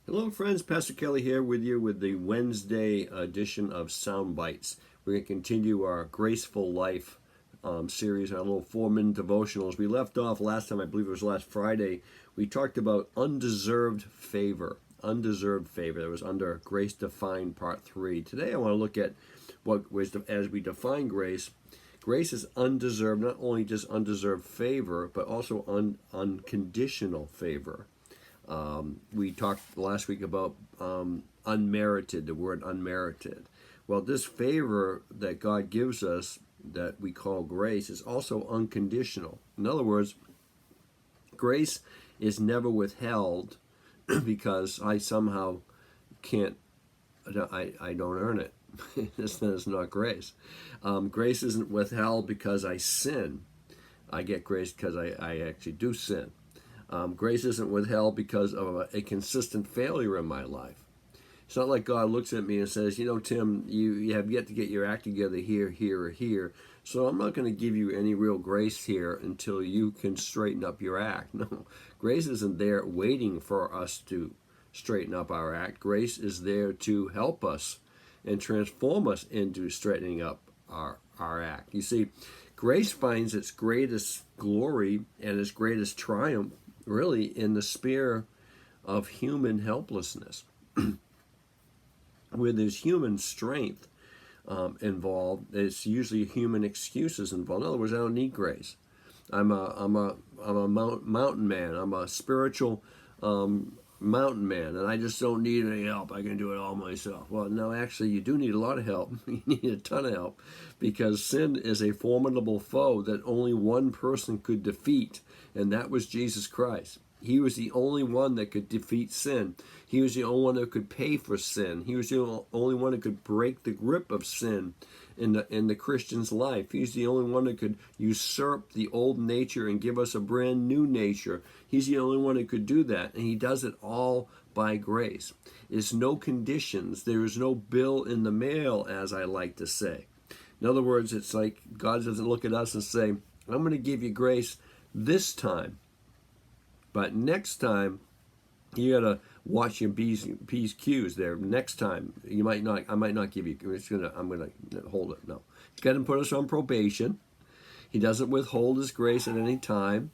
Hello friends, Pastor Kelly here with you with the Wednesday edition of Sound Bytes. We're going to continue our GraceFull Life series, our little 4-minute devotionals. We left off last time, I believe it was last Friday, we talked about undeserved favor. Undeserved favor. That was under Grace Defined Part 3. Today I want to look at what was, as we define grace, grace is undeserved, not only just undeserved favor, but also unconditional favor. We talked last week about unmerited, the word unmerited. Well, this favor that God gives us that we call grace is also unconditional. In other words, grace is never withheld because I somehow can't, I don't earn it. That's not grace. Grace isn't withheld because I sin. I get grace because I actually do sin. Grace isn't withheld because of a consistent failure in my life. It's not like God looks at me and says, you know, Tim, you have yet to get your act together here, here, or here, so I'm not going to give you any real grace here until you can straighten up your act. No, grace isn't there waiting for us to straighten up our act. Grace is there to help us and transform us into straightening up our act. You see, grace finds its greatest glory and its greatest triumph really in the sphere of human helplessness, where there's human strength involved. It's usually human excuses involved. In other words, I don't need grace. I'm a mountain man. I'm a spiritual mountain man, and I just don't need any help. I can do it all myself. Well, no, actually, you do need a lot of help. You need a ton of help, because sin is a formidable foe that only one person could defeat, and that was Jesus Christ. He was the only one that could defeat sin. He was the only one that could pay for sin. He was the only one that could break the grip of sin in the Christian's life. He's the only one that could usurp the old nature and give us a brand new nature. He's the only one that could do that, and he does it all by grace. There's no conditions. There is no bill in the mail, as I like to say. In other words, it's like God doesn't look at us and say, I'm going to give you grace this time, but next time you got to watch your P's, Q's there. Next time, I might not give you, I'm going to hold it. No. God doesn't put us on probation. He doesn't withhold his grace at any time.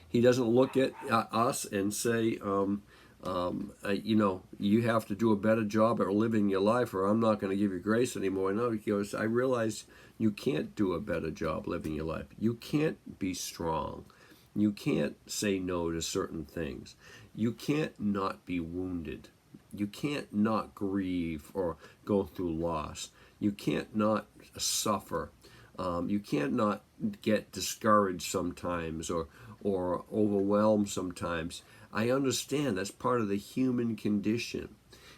He doesn't look at us and say, you know, you have to do a better job at living your life or I'm not going to give you grace anymore. No, he goes, I realize you can't do a better job living your life. You can't be strong. You can't say no to certain things. You can't not be wounded. You can't not grieve or go through loss. You can't not suffer. You can't not get discouraged sometimes or overwhelmed sometimes. I understand that's part of the human condition.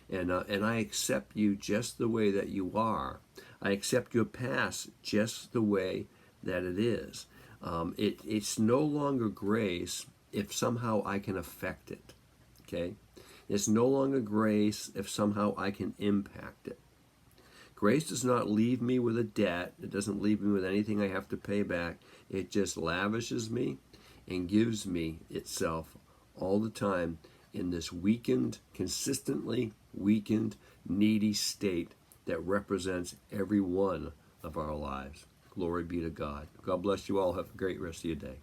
And I accept you just the way that you are. I accept your past just the way that it is. It's no longer grace if somehow I can affect it, okay? It's no longer grace if somehow I can impact it. Grace does not leave me with a debt. It doesn't leave me with anything I have to pay back. It just lavishes me and gives me itself all the time in this weakened, consistently weakened, needy state that represents every one of our lives. Glory be to God. God bless you all. Have a great rest of your day.